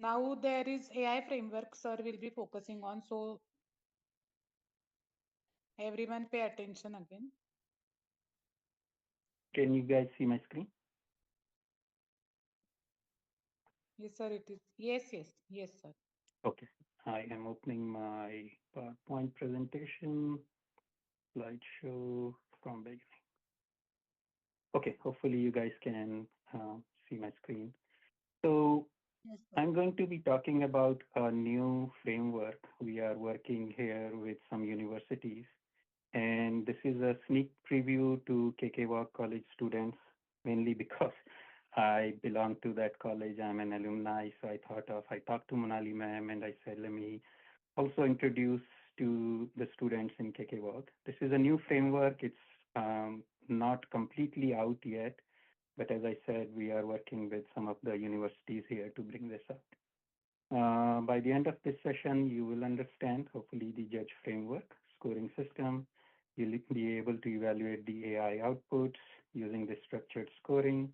Now there is AI framework sir will be focusing on. So everyone pay attention again. Can you guys see my screen? Yes, sir, it is. Yes, yes, yes, sir. Okay. I am opening my PowerPoint presentation, slideshow from beginning. Okay, hopefully you guys can see my screen. So Yes, sir. I'm going to be talking about a new framework. We are working here with some universities, and this is a sneak preview to KK College students, mainly because I belong to that college. I'm an alumni, so I talked to Monali ma'am and I said, let me also introduce to the students in KK Work. This is a new framework. It's not completely out yet, but as I said, we are working with some of the universities here to bring this up. By the end of this session, you will understand, hopefully, the judge framework, scoring system. You'll be able to evaluate the AI outputs using the structured scoring,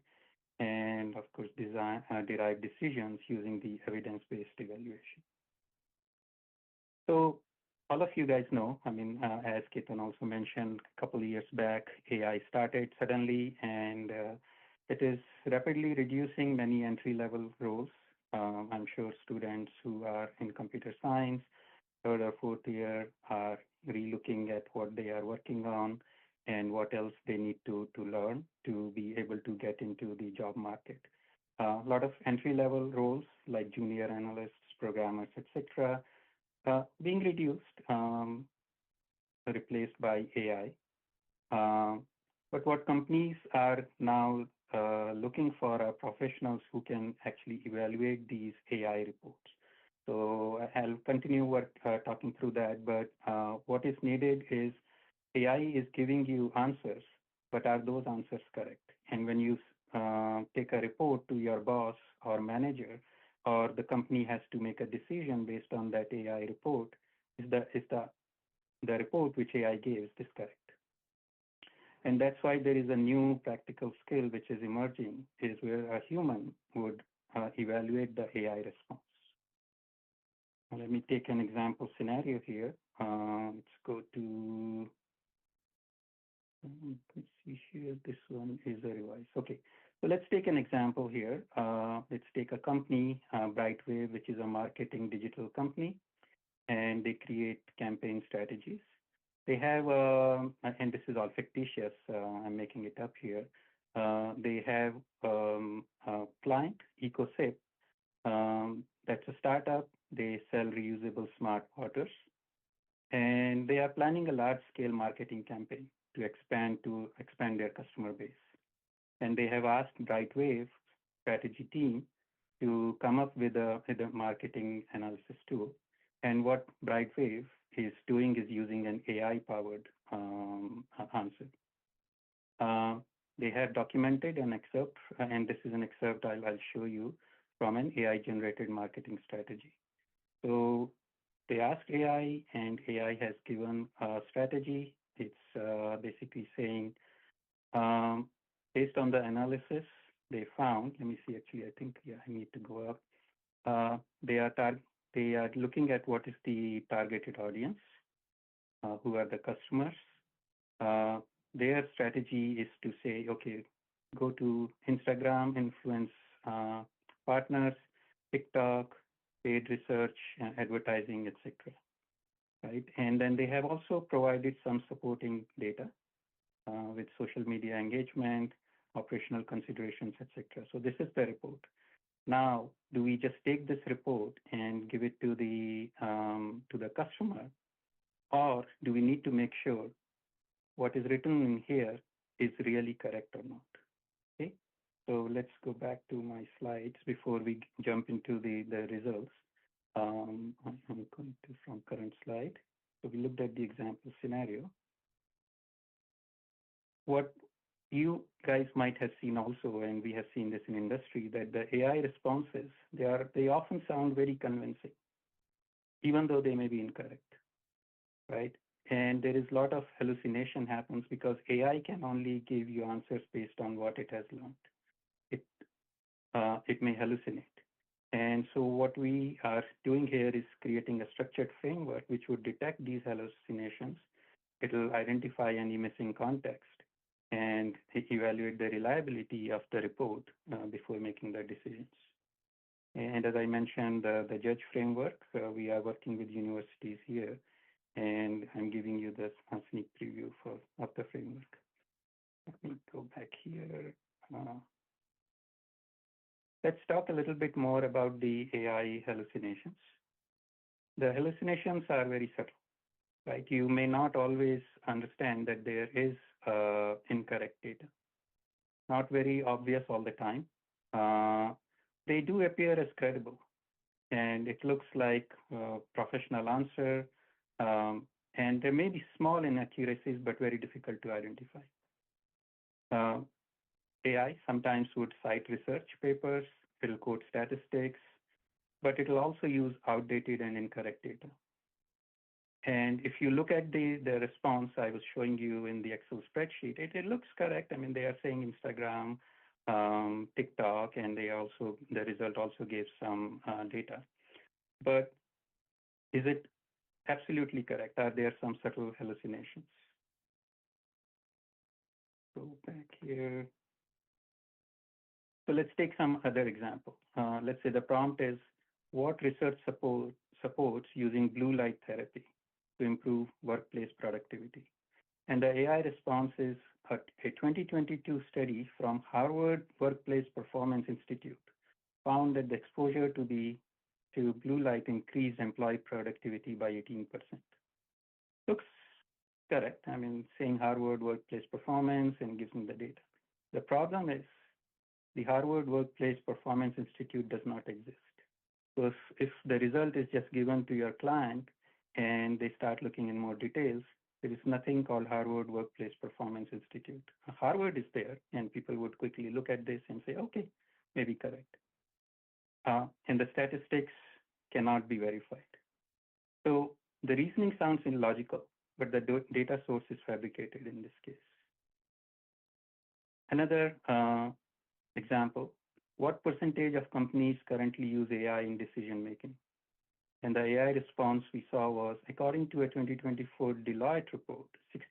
and of course, derive decisions using the evidence-based evaluation. So all of you guys know, as Ketan also mentioned, a couple of years back, AI started suddenly, and it is rapidly reducing many entry-level roles. I'm sure students who are in computer science, third or fourth year, are relooking at what they are working on and what else they need to learn to be able to get into the job market. A lot of entry-level roles like junior analysts, programmers, etc., being reduced, replaced by AI. But what companies are now looking for are professionals who can actually evaluate these AI reports. So I'll continue talking through that, but what is needed is AI is giving you answers, but are those answers correct? And when you take a report to your boss or manager, or the company has to make a decision based on that AI report, is the report which AI gives is correct? And that's why there is a new practical skill which is emerging, is where a human would evaluate the AI response. Let me take an example scenario here. Let's go to, let's see here, this one is a revise. Okay, so let's take an example here. Let's take a company, Brightwave, which is a marketing digital company, and they create campaign strategies. They have, and this is all fictitious, I'm making it up here. They have a client, EcoSip, that's a startup. They sell reusable smart waters, and they are planning a large-scale marketing campaign to expand their customer base. And they have asked Brightwave strategy team to come up with a marketing analysis tool. And what Brightwave is doing is using an AI-powered answer. They have documented an excerpt, and this is an excerpt I'll show you from an AI-generated marketing strategy. So they asked AI, and AI has given a strategy. It's basically saying, based on the analysis they found, let me see, actually, I think, yeah, I need to go up. They are looking at what is the targeted audience, who are the customers. Their strategy is to say, okay, go to Instagram, influence partners, TikTok, paid research, advertising, etc. Right, and then they have also provided some supporting data with social media engagement, operational considerations, etc. So this is the report. Now, do we just take this report and give it to the customer, or do we need to make sure what is written in here is really correct or not? Okay, so let's go back to my slides before we jump into the results. I'm going to from current slide. So we looked at the example scenario. What you guys might have seen also, and we have seen this in industry, that the AI responses, they often sound very convincing, even though they may be incorrect, right? And there is a lot of hallucination happens because AI can only give you answers based on what it has learned. It may hallucinate. And so what we are doing here is creating a structured framework which would detect these hallucinations. It'll identify any missing context and evaluate the reliability of the report before making the decisions. And as I mentioned, the judge framework, we are working with universities here, and I'm giving you this sneak preview of the framework. Let me go back here. Let's talk a little bit more about the AI hallucinations. The hallucinations are very subtle, right? You may not always understand that there is incorrect data. Not very obvious all the time. They do appear as credible, and it looks like a professional answer, and there may be small inaccuracies, but very difficult to identify. AI sometimes would cite research papers, it'll quote statistics, but it'll also use outdated and incorrect data. And if you look at the response I was showing you in the Excel spreadsheet, it looks correct. I mean, they are saying Instagram, TikTok, and the result also gave some data. But is it absolutely correct? Are there some subtle hallucinations? Go back here. So let's take some other example. Let's say the prompt is, what research supports using blue light therapy to improve workplace productivity? And the AI response is a 2022 study from Harvard Workplace Performance Institute found that the exposure to blue light increased employee productivity by 18%. Looks correct. I mean, saying Harvard Workplace Performance and gives me the data. The problem is the Harvard Workplace Performance Institute does not exist. So if the result is just given to your client and they start looking in more details, there is nothing called Harvard Workplace Performance Institute. Harvard is there, and people would quickly look at this and say, okay, maybe correct. And the statistics cannot be verified. So the reasoning sounds illogical, but the data source is fabricated in this case. Another example, what percentage of companies currently use AI in decision making? And the AI response we saw was, according to a 2024 Deloitte report,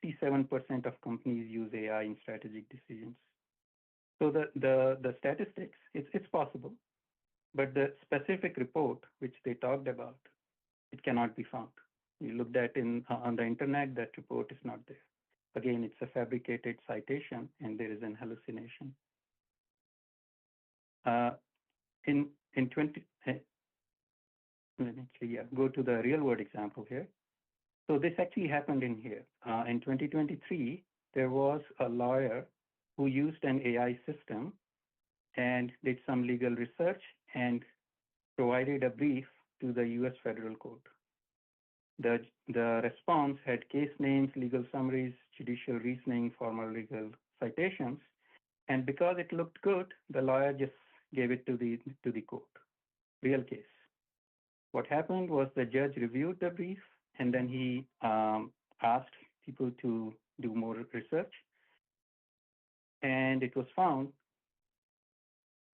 67% of companies use AI in strategic decisions. So the statistics, it's possible, but the specific report which they talked about, it cannot be found. You looked at on the internet, that report is not there. Again, it's a fabricated citation, and there is an hallucination. Go to the real world example here. So this actually happened in here. In 2023, there was a lawyer who used an AI system and did some legal research and provided a brief to the US federal court. The response had case names, legal summaries, judicial reasoning, formal legal citations, and because it looked good, the lawyer just gave it to the court. Real case. What happened was the judge reviewed the brief, and then he asked people to do more research, and it was found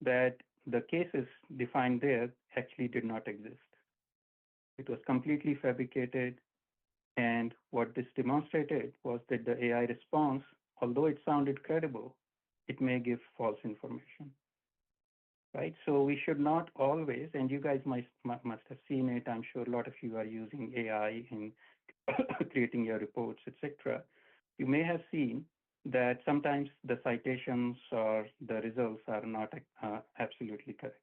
that the cases defined there actually did not exist. It was completely fabricated, and what this demonstrated was that the AI response, although it sounded credible, it may give false information. Right? So we should not always, and you guys must have seen it, I'm sure a lot of you are using AI in creating your reports, etc. You may have seen that sometimes the citations or the results are not absolutely correct.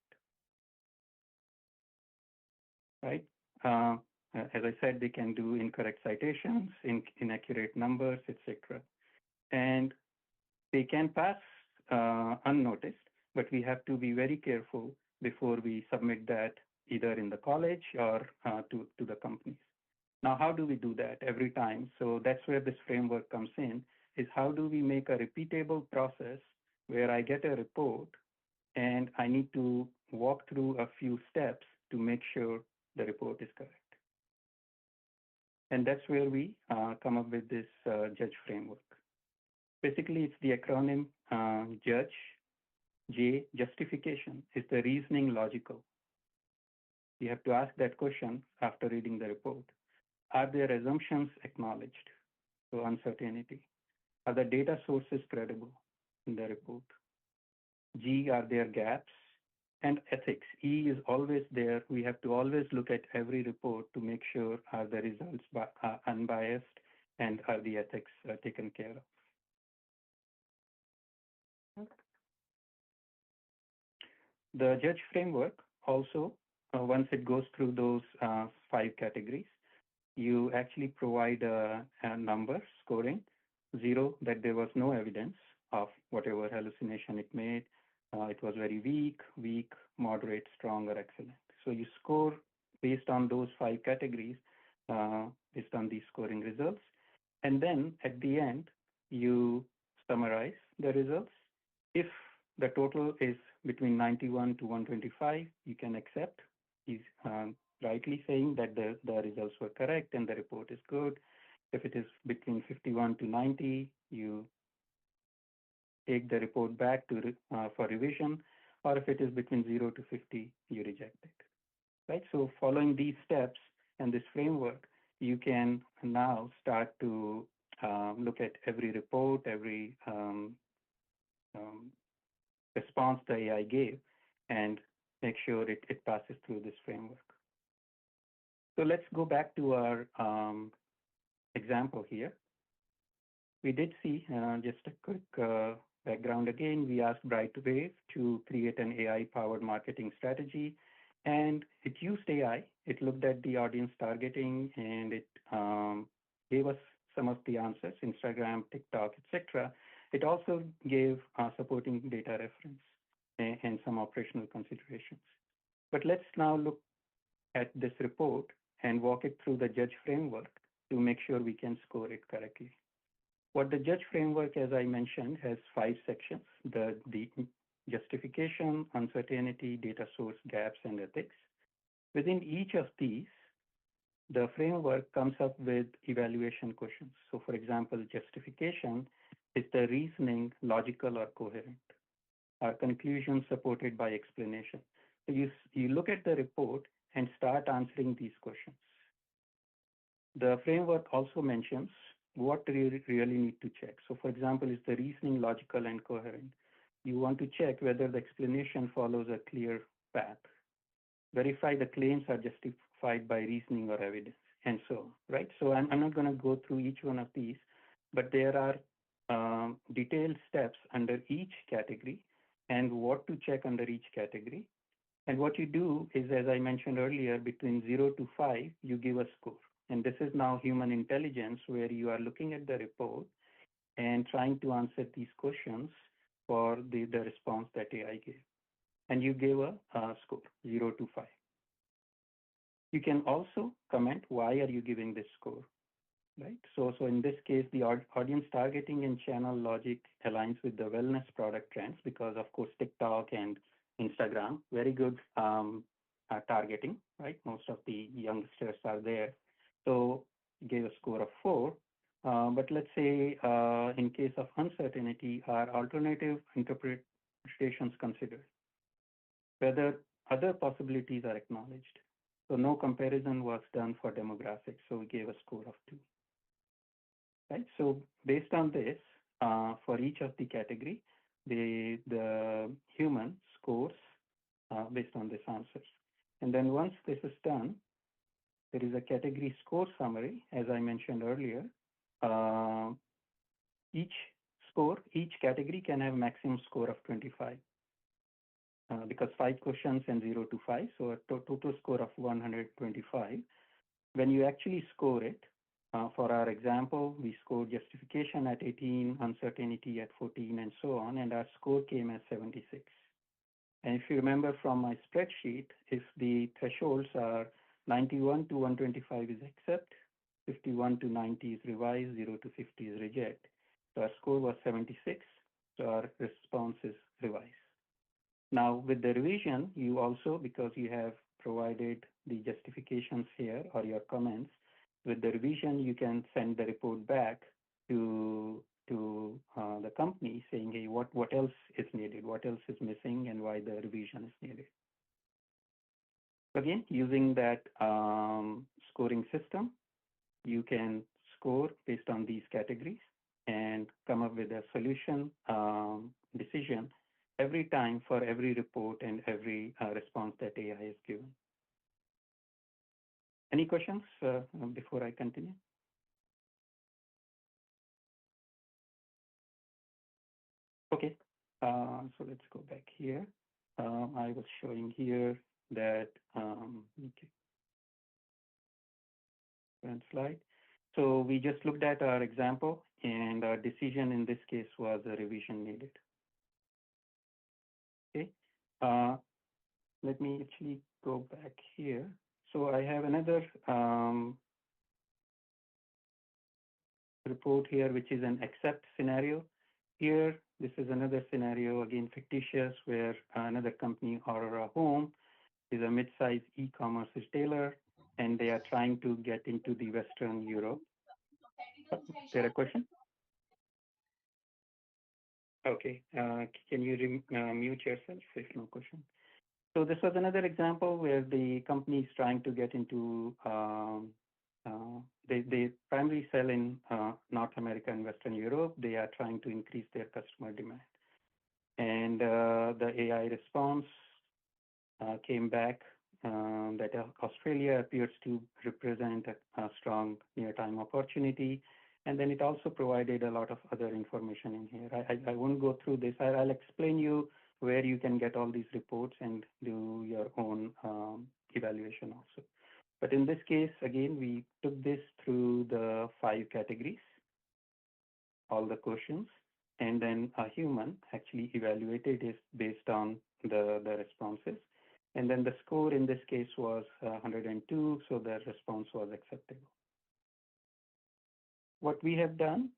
Right? As I said, they can do incorrect citations, inaccurate numbers, etc. And they can pass unnoticed, but we have to be very careful before we submit that either in the college or to the companies. Now, how do we do that every time? So that's where this framework comes in, is how do we make a repeatable process where I get a report and I need to walk through a few steps to make sure the report is correct. And that's where we come up with this judge framework. Basically, it's the acronym judge. J, justification, is the reasoning logical. You have to ask that question after reading the report. Are their assumptions acknowledged? So uncertainty. Are the data sources credible in the report? G, are there gaps? And ethics. E is always there. We have to always look at every report to make sure are the results unbiased and are the ethics taken care of. The judge framework also, once it goes through those 5 categories, you actually provide a number scoring, 0, that there was no evidence of whatever hallucination it made. It was very weak, moderate, strong, or excellent. So you score based on those 5 categories, based on these scoring results. And then at the end, you summarize the results. If the total is between 91 to 125, you can accept. He's rightly saying that the results were correct and the report is good. If it is between 51 to 90, you take the report back to for revision, or if it is between 0 to 50, you reject it. Right? So following these steps and this framework, you can now start to look at every report, every response the AI gave, and make sure it passes through this framework. So let's go back to our example here. We did see, just a quick background again, we asked Brightwave to create an AI-powered marketing strategy, and it used AI. It looked at the audience targeting, and it gave us some of the answers, Instagram, TikTok, etc. It also gave supporting data reference and some operational considerations. But let's now look at this report and walk it through the judge framework to make sure we can score it correctly. What the judge framework, as I mentioned, has 5 sections: the justification, uncertainty, data source, gaps, and ethics. Within each of these, the framework comes up with evaluation questions. So for example, justification, is the reasoning logical or coherent? Are conclusions supported by explanation? So you look at the report and start answering these questions. The framework also mentions what you really need to check. So for example, is the reasoning logical and coherent? You want to check whether the explanation follows a clear path. Verify the claims are justified by reasoning or evidence, and so on, right? So I'm not going to go through each one of these, but there are detailed steps under each category and what to check under each category. And what you do is, as I mentioned earlier, between 0 to 5, you give a score. And this is now human intelligence, where you are looking at the report and trying to answer these questions for the response that AI gave. And you gave a score, 0 to 5. You can also comment, why are you giving this score, right? So in this case, the audience targeting and channel logic aligns with the wellness product trends because, of course, TikTok and Instagram, very good targeting, right? Most of the youngsters are there. So gave a score of 4. But let's say in case of uncertainty, are alternative interpretations considered? Whether other possibilities are acknowledged. So no comparison was done for demographics, so we gave a score of 2. Right? So based on this, for each of the category, the human scores based on these answers. And then once this is done, there is a category score summary, as I mentioned earlier. Each category can have maximum score of 25. Because 5 questions and 0 to 5, so a total score of 125. When you actually score it, for our example, we scored justification at 18, uncertainty at 14, and so on, and our score came as 76. And if you remember from my spreadsheet, if the thresholds are 91 to 125 is accept, 51 to 90 is revise, 0 to 50 is reject. So our score was 76, so our response is revise. Now, with the revision, you also, because you have provided the justifications here or your comments, with the revision, you can send the report back to the company saying, hey, what else is needed, what else is missing, and why the revision is needed. Again, using that scoring system, you can score based on these categories and come up with a solution decision every time for every report and every response that AI is given. Any questions before I continue? Okay, so let's go back here. I was showing here that, okay, current slide. So we just looked at our example, and our decision in this case was a revision needed. Okay, let me actually go back here. So I have another report here, which is an accept scenario. Here, this is another scenario, again, fictitious, where another company or a home is a mid-sized e-commerce retailer, and they are trying to get into the Western Europe. Is there a question? Okay, can you mute yourself if no question? So this was another example where the company is trying to get into, they primarily sell in North America and Western Europe. They are trying to increase their customer demand. And the AI response came back that Australia appears to represent a strong near-time opportunity. And then it also provided a lot of other information in here. I won't go through this. I'll explain you where you can get all these reports and do your own evaluation also. But in this case, again, we took this through the 5 categories, all the questions, and then a human actually evaluated it based on the responses. And then the score in this case was 102, so the response was acceptable. What we have done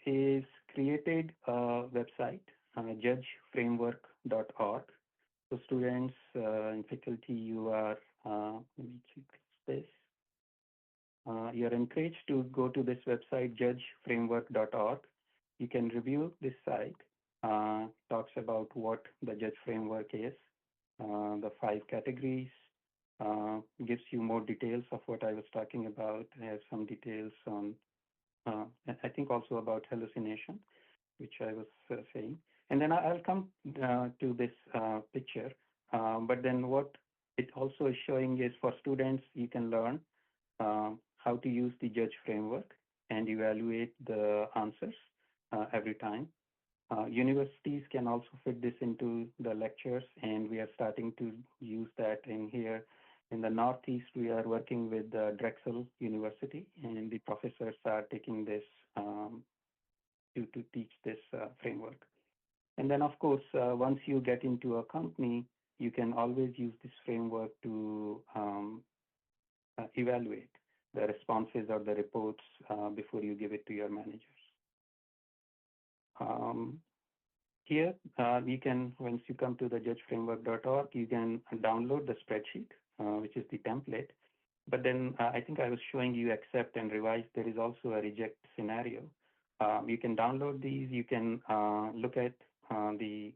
is created a website, judgeframework.org. So students and faculty, you are, let me check this. You are encouraged to go to this website, judgeframework.org. You can review this site. Talks about what the Judge Framework is, the 5 categories, gives you more details of what I was talking about. I have some details on, I think also about hallucination, which I was saying. And then I'll come to this picture. But then what it also is showing is for students, you can learn how to use the Judge Framework and evaluate the answers every time. Universities can also fit this into the lectures, and we are starting to use that in here. In the Northeast, we are working with Drexel University, and the professors are taking this to teach this framework. And then, of course, once you get into a company, you can always use this framework to evaluate the responses or the reports before you give it to your managers. Here, you can, once you come to the judgeframework.org, you can download the spreadsheet, which is the template. But then I think I was showing you accept and revise. There is also a reject scenario. You can download these. You can look at the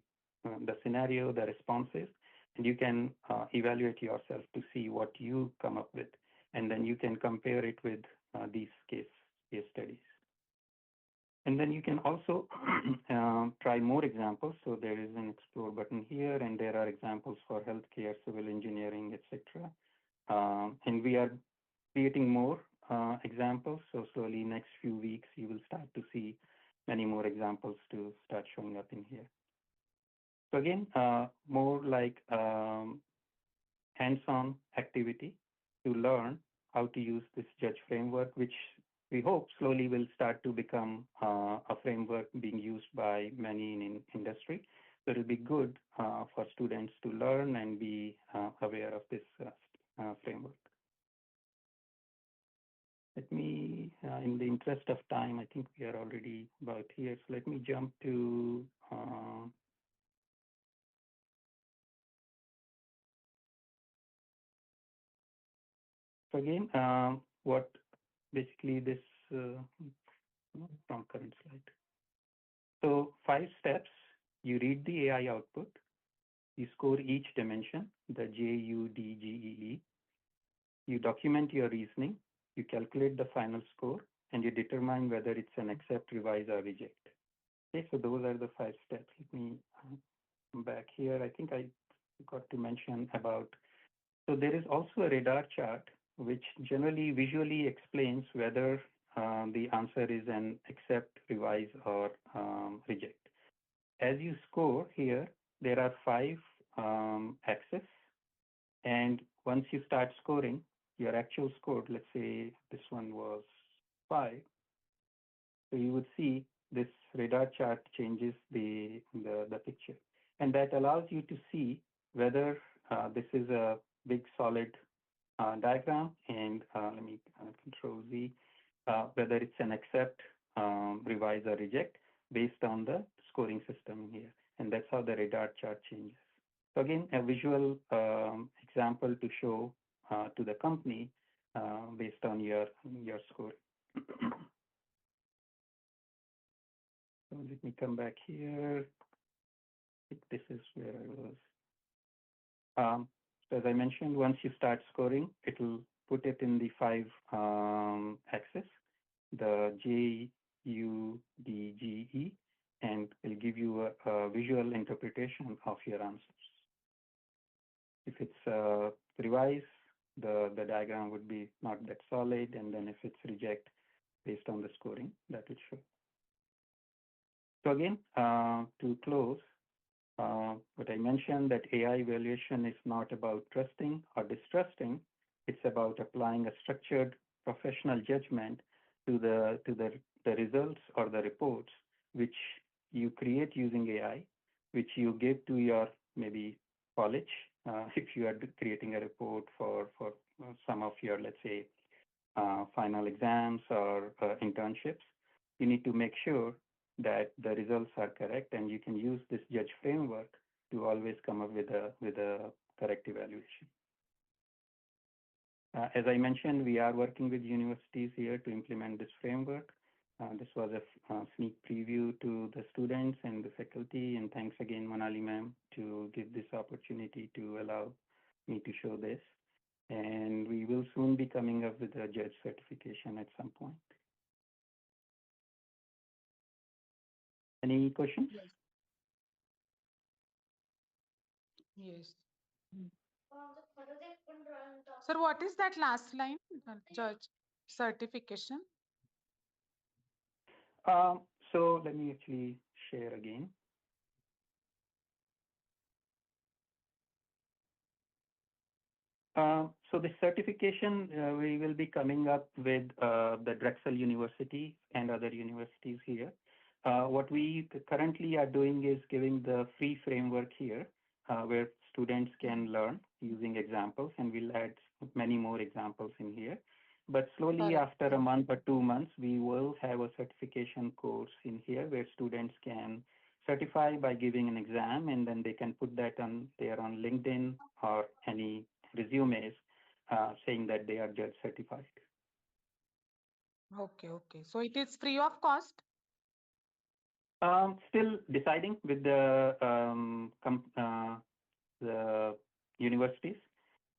scenario, the responses, and you can evaluate yourself to see what you come up with. And then you can compare it with these case studies. And then you can also try more examples. So there is an explore button here, and there are examples for healthcare, civil engineering, etc. And we are creating more examples. So slowly, next few weeks, you will start to see many more examples to start showing up in here. So again, more like hands-on activity to learn how to use this Judge Framework, which we hope slowly will start to become a framework being used by many in industry. So it will be good for students to learn and be aware of this framework. Let me, in the interest of time, I think we are already about here. So let me jump to so again, what basically this from current slide. So 5 steps. You read the AI output. You score each dimension, the J, U, D, G, E, E. you document your reasoning, you calculate the final score, and you determine whether it's an accept, revise, or reject. Okay, so those are the 5 steps. Let me come back here. I think I forgot to mention about, so there is also a radar chart which generally visually explains whether the answer is an accept, revise, or reject. As you score here, there are 5 axes, and once you start scoring, your actual score, let's say this one was 5, so you would see this radar chart changes the picture. And that allows you to see whether this is a big solid diagram, and let me control Z, whether it's an accept, revise, or reject based on the scoring system here. And that's how the radar chart changes. So again, a visual example to show to the company based on your score. So let me come back here. I think this is where I was. So as I mentioned, once you start scoring, it will put it in the 5 axes, the J, U, D, G, E, and will give you a visual interpretation of your answers. If it's revise, the diagram would be not that solid, and then if it's reject, based on the scoring, that would show. So again, to close, what I mentioned, that AI evaluation is not about trusting or distrusting. It's about applying a structured professional judgment to the results or the reports which you create using AI, which you give to your maybe college, if you are creating a report for some of your, let's say, final exams or internships. You need to make sure that the results are correct, and you can use this judge framework to always come up with a correct evaluation. As I mentioned, we are working with universities here to implement this framework. This was a sneak preview to the students and the faculty, and thanks again, Monali ma'am, to give this opportunity to allow me to show this. And we will soon be coming up with a judge certification at some point. Any questions? Yes. Yes. Sir, what is that last line? Judge certification. So let me actually share again. So the certification, we will be coming up with the Drexel University and other universities here. What we currently are doing is giving the free framework here, where students can learn using examples, and we'll add many more examples in here. But slowly, after a month or 2 months, we will have a certification course in here where students can certify by giving an exam, and then they can put that on LinkedIn or any resumes saying that they are judge certified. Okay, okay. So it is free of cost? Still deciding with the universities.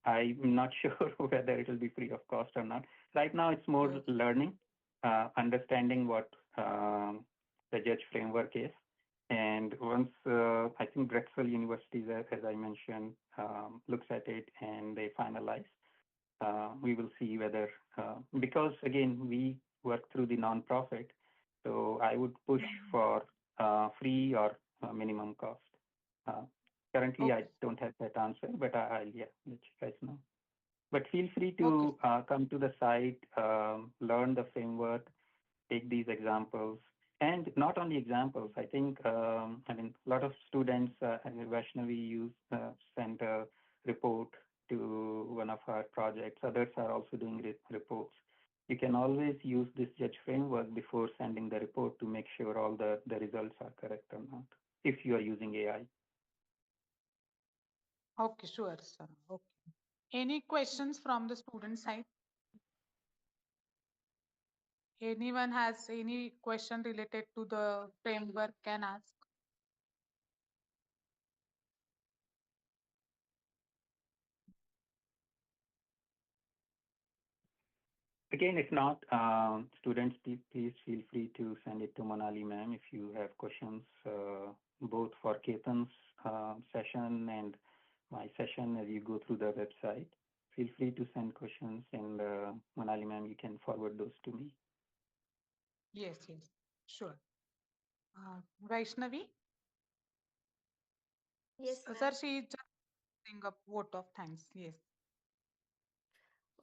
I'm not sure whether it will be free of cost or not. Right now, it's more learning, understanding what the judge framework is. And once I think Drexel University, as I mentioned, looks at it and they finalize, we will see whether, because again, we work through the nonprofit, so I would push for free or minimum cost. Currently, I don't have that answer, but I'll let you guys know. But feel free to come to the site, learn the framework, take these examples, and not only examples. I think, a lot of students, Vaishnavi sent a report to one of our projects. Others are also doing reports. You can always use this judge framework before sending the report to make sure all the results are correct or not, if you are using AI. Okay, sure, sir. Okay. Any questions from the student side? Anyone has any question related to the framework can ask. Again, if not, students, please feel free to send it to Monali ma'am if you have questions, both for Ketan's session and my session as you go through the website. Feel free to send questions, and Monali ma'am, you can forward those to me. Yes, yes, sure. Vaishnavi, Yes, sir, ma'am. she is just saying a vote of thanks. Yes.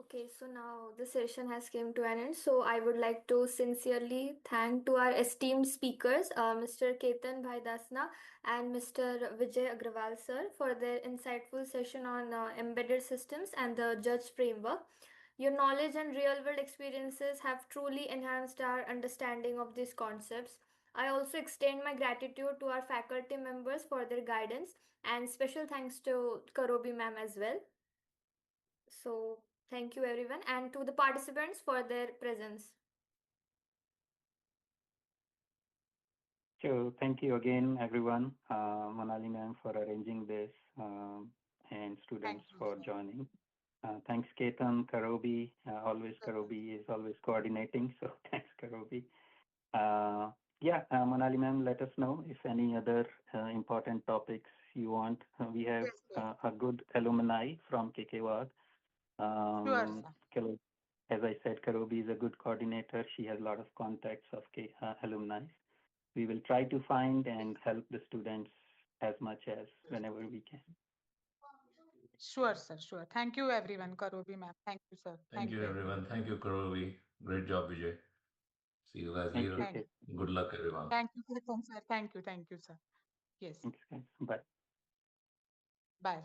Okay, so now the session has come to an end. So I would like to sincerely thank to our esteemed speakers, Mr. Ketan Bhai Dasna and Mr. Vijay Agrawal sir, for their insightful session on embedded systems and the judge framework. Your knowledge and real world experiences have truly enhanced our understanding of these concepts. I also extend my gratitude to our faculty members for their guidance, and special thanks to Karobi ma'am as well. So, thank you everyone, and to the participants for their presence. So thank you again, everyone, Monali ma'am, for arranging this, and students Thank you, for sir. joining. Thanks, Ketan, Karobi. Always Yes, sir. Karobi is always coordinating, so thanks, Karobi. Uh, yeah, Monali ma'am, let us know if any other important topics you want. We have Yes, yes. a good alumni from KKWAG. Sure, Um, sir. as I said, Karobi is a good coordinator. She has a lot of contacts of alumni. We will try to find and help the students as much as whenever we can. Sure, sir. Sure. Thank you, everyone. Karobi ma'am. Thank you, sir. Thank Thank you, you, everyone. everyone. Thank you, Karovi. Great job, Vijay. See you guys Thank you, later. Thank, Kate. Good luck, everyone. thank you, Ketan, sir. Thank you, sir. Yes. Thanks, guys. Bye. Bye.